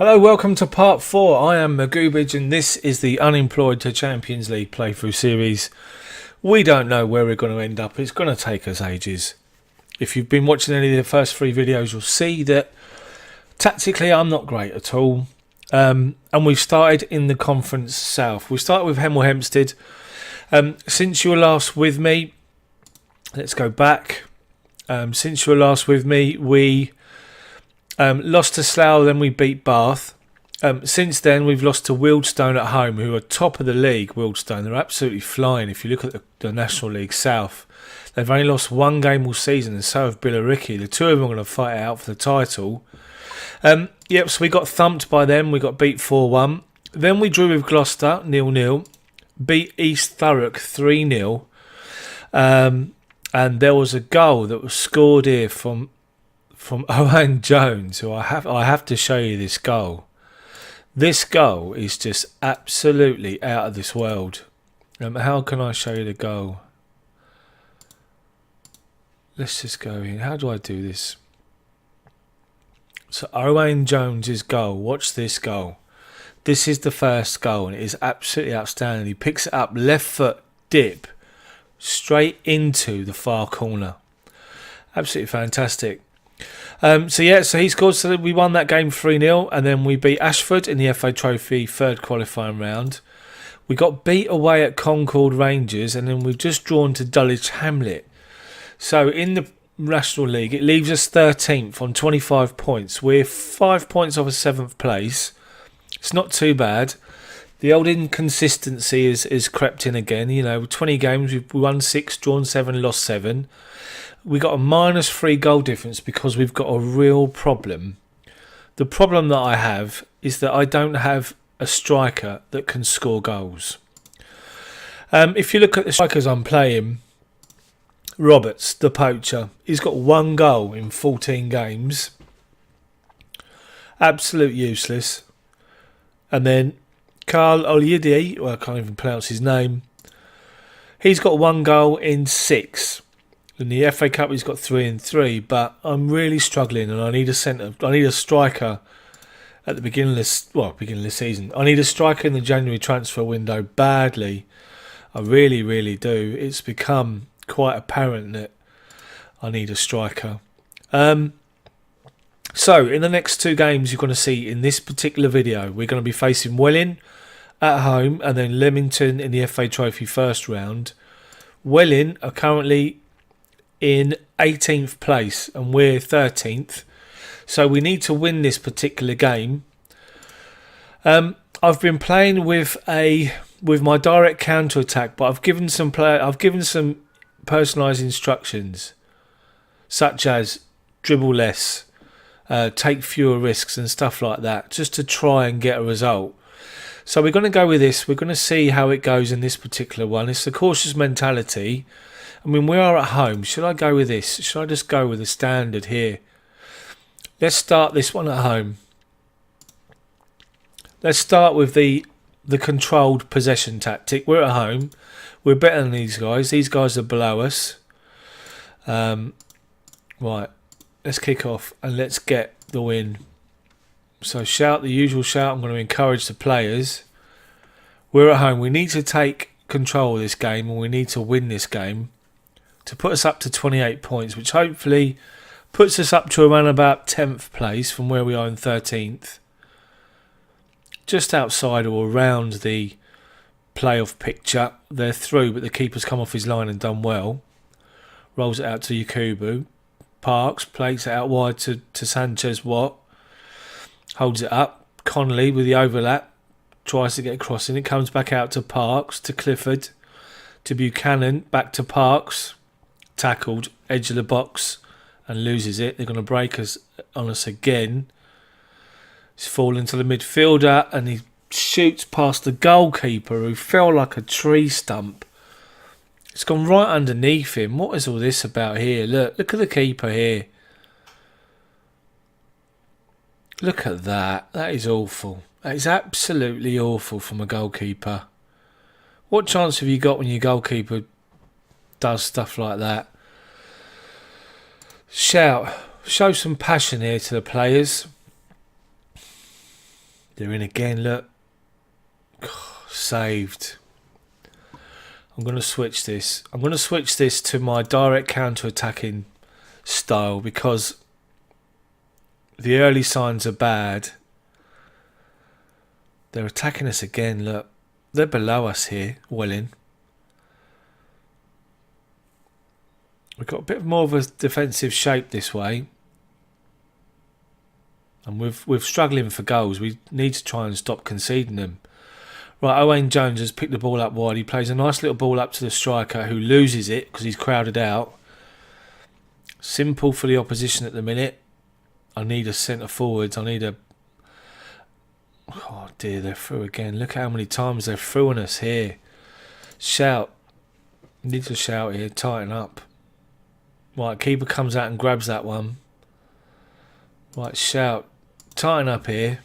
Hello, welcome to part 4. I am Magoobage and this is the Unemployed to Champions League playthrough series. We don't know where we're going to end up. It's going to take us ages. If you've been watching any of the first 3 videos, you'll see that tactically I'm not great at all. And we've started in the Conference South. We started with Hemel Hempstead. Since you were last with me, let's go back. Since you were last with me, we lost to Slough, then we beat Bath. Since then, we've lost to Wealdstone at home, who are top of the league. Wealdstone, they're absolutely flying. If you look at the National League South, they've only lost 1 game all season, and so have Billericay. The two of them are going to fight it out for the title. Yep, so we got thumped by them. We got beat 4-1. Then we drew with Gloucester 0-0. Beat East Thurrock 3-0. And there was a goal that was scored here from Owen Jones, who I have to show you this goal. This goal is just absolutely out of this world. How can I show you the goal? Let's just go in. How do I do this? So Owen Jones's goal. Watch this goal. This is the first goal, and it is absolutely outstanding. He picks it up, left foot dip, straight into the far corner. Absolutely fantastic. So he scored. So we won that game 3-0, and then we beat Ashford in the FA Trophy 3rd qualifying round. We got beat away at Concord Rangers, and then we've just drawn to Dulwich Hamlet. So in the National League, it leaves us 13th on 25 points. We're 5 points off a 7th place. It's not too bad. The old inconsistency is crept in again. You know, 20 games, we won 6, drawn 7, lost 7. We got a -3 goal difference because we've got a real problem. The problem that I have is that I don't have a striker that can score goals. If you look at the strikers I'm playing, Roberts, the poacher, he's got 1 goal in 14 games. Absolute useless. And then Carl Oliedi, well, I can't even pronounce his name. He's got 1 goal in 6. In the FA Cup, he's got 3 and 3, but I'm really struggling, and I need a striker at the beginning of the season. I need a striker in the January transfer window badly. I really, really do. It's become quite apparent that I need a striker. So in the next 2 games, you're going to see in this particular video, we're going to be facing Welling at home, and then Leamington in the FA Trophy 1st round. Welling are currently in 18th place and we're 13th, so we need to win this particular game. I've been playing with my direct counter attack, but I've given some personalised instructions, such as dribble less, take fewer risks and stuff like that, just to try and get a result. So we're going to go with this. We're going to see how it goes in this particular one. It's the cautious mentality. I mean, we are at home. Should I go with this? Should I just go with the standard here? Let's start this one at home. Let's start with the controlled possession tactic. We're at home. We're better than these guys. These guys are below us. Right. Let's kick off and let's get the win. So shout, the usual shout. I'm going to encourage the players. We're at home. We need to take control of this game, and we need to win this game to put us up to 28 points, which hopefully puts us up to around about 10th place from where we are in 13th. Just outside or around the playoff picture. They're through, but the keeper's come off his line and done well. Rolls it out to Yakubu. Parks plays it out wide to Sanchez Watt. Holds it up. Connolly with the overlap. Tries to get across and it comes back out to Parks, to Clifford, to Buchanan, back to Parks. Tackled, edge of the box, and loses it. They're going to break us on us again. He's fallen to the midfielder and he shoots past the goalkeeper, who fell like a tree stump. It's gone right underneath him. What is all this about here? Look at the keeper here. Look at that. That is awful. That is absolutely awful from a goalkeeper. What chance have you got when your goalkeeper does stuff like that? Shout. Show some passion here to the players. They're in again, look. Saved. I'm going to switch this. I'm going to switch this to my direct counter-attacking style because the early signs are bad. They're attacking us again, look. They're below us here, Welling. We've got a bit more of a defensive shape this way. And we're struggling for goals. We need to try and stop conceding them. Right, Owain Jones has picked the ball up wide. He plays a nice little ball up to the striker who loses it because he's crowded out. Simple for the opposition at the minute. I need a centre forward. I need a... Oh dear, they're through again. Look how many times they're through on us here. Shout. Need to shout here. Tighten up. Right, keeper comes out and grabs that one. Right, shout. Tighten up here.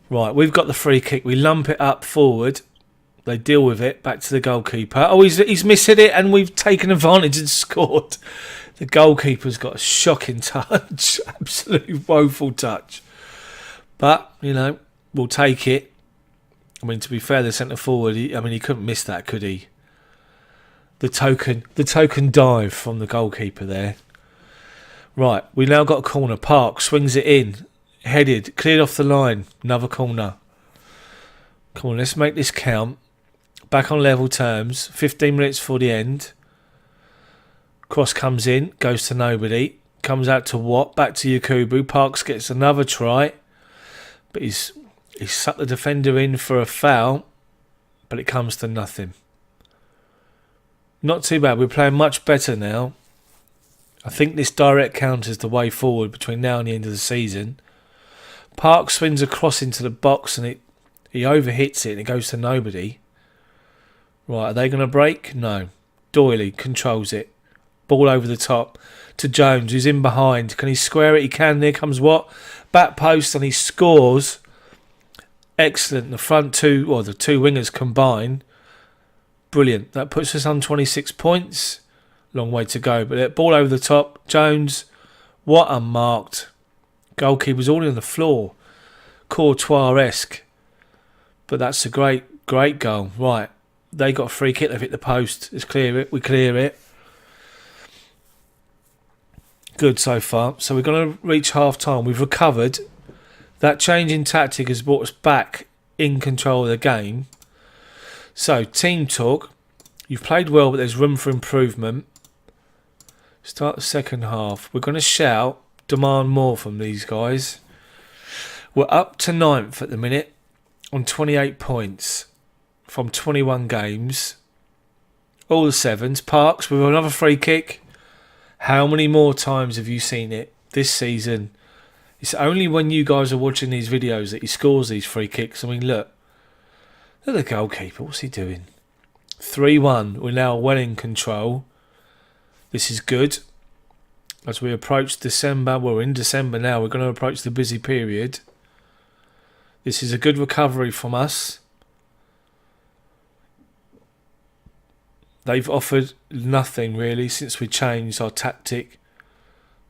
Right, we've got the free kick. We lump it up forward. They deal with it. Back to the goalkeeper. Oh, he's missed it and we've taken advantage and scored. The goalkeeper's got a shocking touch. Absolutely woeful touch. But, you know, we'll take it. I mean, to be fair, the centre forward, he couldn't miss that, could he? The token dive from the goalkeeper there. Right, we now got a corner. Park swings it in. Headed, cleared off the line. Another corner. Come on, let's make this count. Back on level terms. 15 minutes for the end. Cross comes in, goes to nobody. Comes out to Watt, back to Yakubu. Parks gets another try. But he's sucked the defender in for a foul. But it comes to nothing. Not too bad. We're playing much better now. I think this direct counter is the way forward between now and the end of the season. Park swings across into the box and he overhits it and it goes to nobody. Right, are they going to break? No. Doyley controls it. Ball over the top to Jones, who's in behind. Can he square it? He can. There comes Watt. Back post and he scores. Excellent. The front two, or the two wingers combine. Brilliant. That puts us on 26 points. Long way to go. But ball over the top. Jones. Watt unmarked. Goalkeeper's all on the floor. Courtois-esque. But that's a great goal. Right. They got a free kick. They've hit the post. Let's clear it. We clear it. Good so far. So we're going to reach half time. We've recovered. That change in tactic has brought us back in control of the game. So, team talk. You've played well, but there's room for improvement. Start the second half. We're going to shout. Demand more from these guys. We're up to 9th at the minute on 28 points from 21 games. All the 7s. Parks with another free kick. How many more times have you seen it this season? It's only when you guys are watching these videos that he scores these free kicks. I mean, look at the goalkeeper. What's he doing? 3-1. We're now well in control. This is good. As we approach December, we're in December now, we're going to approach the busy period. This is a good recovery from us. They've offered nothing really since we changed our tactic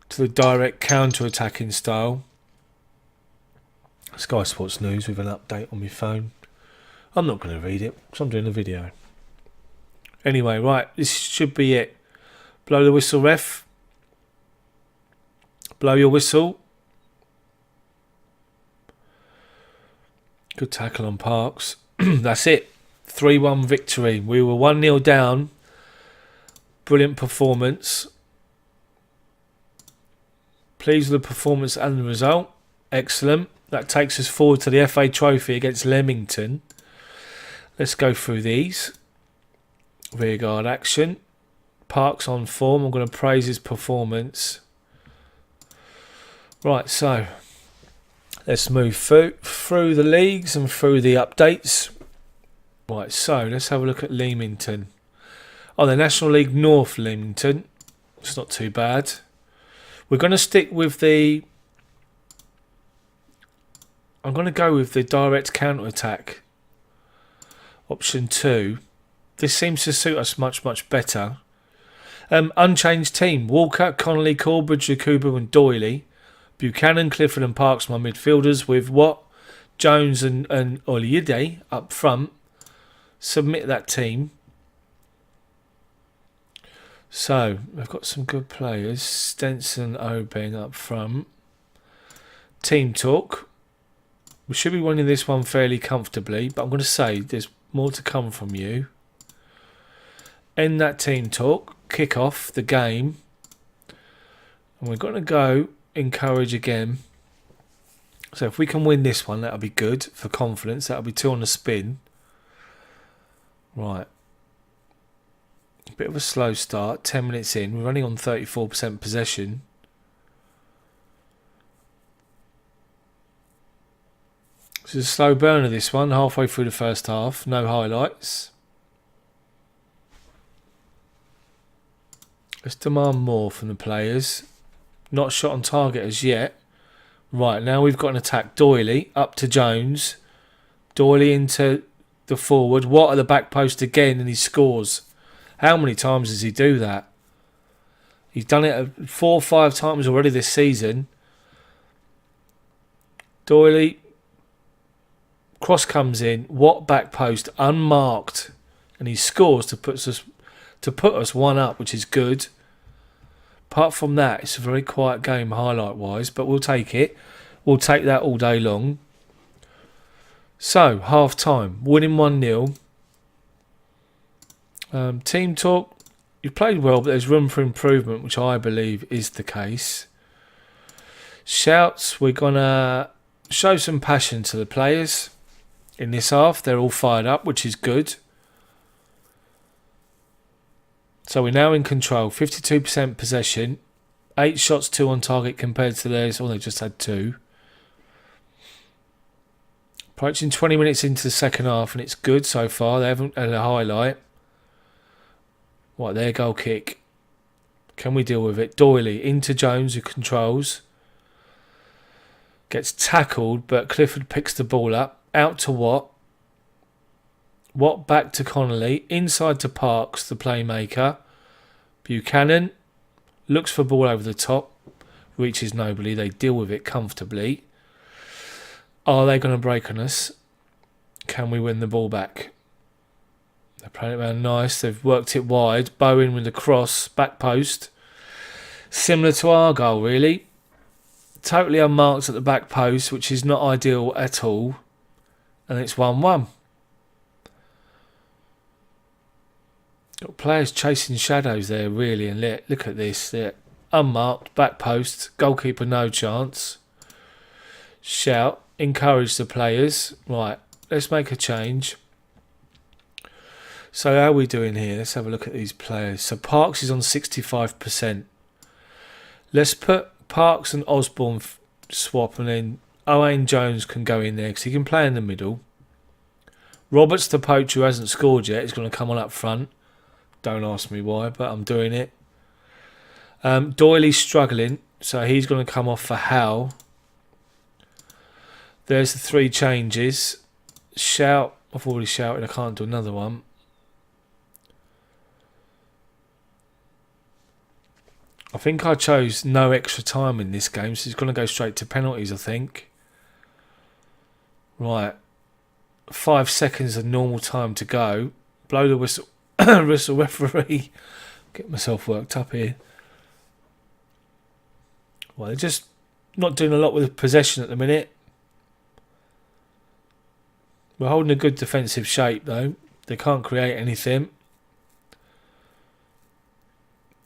to the direct counter-attacking style. Sky Sports News with an update on my phone. I'm not going to read it because I'm doing a video. Anyway, right, this should be it. Blow the whistle, ref. Blow your whistle. Good tackle on Parks. That's it. 3-1 victory. We were 1-0 down. Brilliant performance. Pleased with the performance and the result. Excellent. That takes us forward to the FA Trophy against Leamington. Let's go through these. Rearguard action. Parks on form. I'm going to praise his performance. Right, so let's move through the leagues and through the updates. Right, so let's have a look at Leamington. Oh, the National League North Leamington. It's not too bad. We're going to stick with the... I'm going to go with the direct counter-attack. Option 2. This seems to suit us much, much better. Unchanged team. Walker, Connolly, Corbridge, Yakubu and Doyley. Buchanan, Clifford and Parks, my midfielders, with what? Jones and Oliade up front. Submit that team. So, we've got some good players. Stenson, Obeng up front. Team talk. We should be winning this one fairly comfortably, but I'm going to say there's more to come from you. End that team talk. Kick off the game. And we're going to go encourage again. So if we can win this one, that'll be good for confidence. That'll be 2 on the spin. Right. A bit of a slow start. 10 minutes in. We're only on 34% possession. This is a slow burner, this one. Halfway through the first half. No highlights. Let's demand more from the players. Not shot on target as yet. Right, now we've got an attack. Doyley up to Jones. Doyley into the forward. What at the back post again, and he scores. How many times does he do that? He's done it 4 or 5 times already this season. Doyley. Cross comes in. What back post? Unmarked. And he scores to put us 1 up, which is good. Apart from that, it's a very quiet game highlight-wise, but we'll take it. We'll take that all day long. So, half-time. Winning 1-0. Team talk. You've played well, but there's room for improvement, which I believe is the case. Shouts. We're going to show some passion to the players in this half. They're all fired up, which is good. So we're now in control. 52% possession. 8 shots, 2 on target compared to theirs. Oh, they just had 2. Approaching 20 minutes into the second half, and it's good so far. They haven't had a highlight. What, their goal kick. Can we deal with it? Doyley into Jones, who controls. Gets tackled, but Clifford picks the ball up. Out to Watt. Watt back to Connolly. Inside to Parks, the playmaker. Buchanan looks for ball over the top. Reaches nobody. They deal with it comfortably. Are they going to break on us? Can we win the ball back? They're playing it around nice. They've worked it wide. Bowen with the cross. Back post. Similar to our goal, really. Totally unmarked at the back post, which is not ideal at all. And it's 1-1. Got players chasing shadows there, really, and look at this. They're unmarked, back post, goalkeeper no chance. Shout, encourage the players. Right, let's make a change. So how are we doing here? Let's have a look at these players. So Parks is on 65%. Let's put Parks and Osborne swap, and then Owain Jones can go in there because he can play in the middle. Roberts, the poach, who hasn't scored yet, is going to come on up front. Don't ask me why, but I'm doing it. Doyley's struggling, so he's going to come off for Howe. There's the 3 changes. Shout. I've already shouted. I can't do another one. I think I chose no extra time in this game, so it's going to go straight to penalties, I think. Right. 5 seconds of normal time to go. Blow the whistle. Whistle referee. Get myself worked up here. Well, they're just not doing a lot with possession at the minute. We're holding a good defensive shape though. They can't create anything.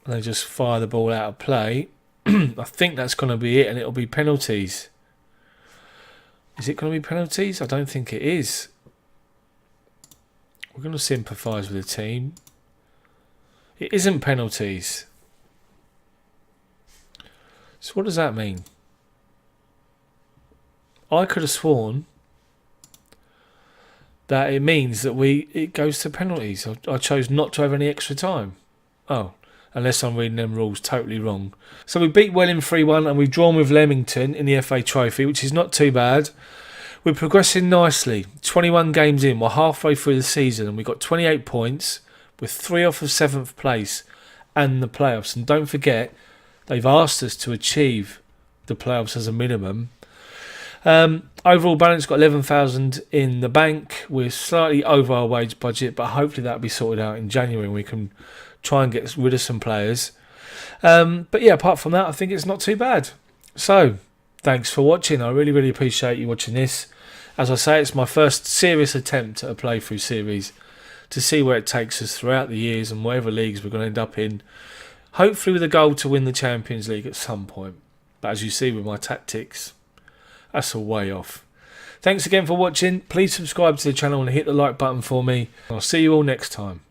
They just fire the ball out of play. I think that's going to be it, and it'll be penalties. Is it going to be penalties? I don't think it is. We're going to sympathise with the team. It isn't penalties. So what does that mean? I could have sworn that it means that it goes to penalties. I chose not to have any extra time. Oh, unless I'm reading them rules totally wrong. So we beat Welling 3-1 and we've drawn with Leamington in the FA Trophy, which is not too bad. We're progressing nicely. 21 games in. We're halfway through the season and we've got 28 points with 3 off of 7th place and the playoffs. And don't forget, they've asked us to achieve the playoffs as a minimum. Overall balance, got 11,000 in the bank. We're slightly over our wage budget, but hopefully that'll be sorted out in January and we can try and get rid of some players. But yeah, apart from that, I think it's not too bad. So, thanks for watching. I really, really appreciate you watching this. As I say, it's my first serious attempt at a playthrough series to see where it takes us throughout the years and whatever leagues we're going to end up in. Hopefully with a goal to win the Champions League at some point. But as you see with my tactics, that's a way off. Thanks again for watching. Please subscribe to the channel and hit the like button for me. I'll see you all next time.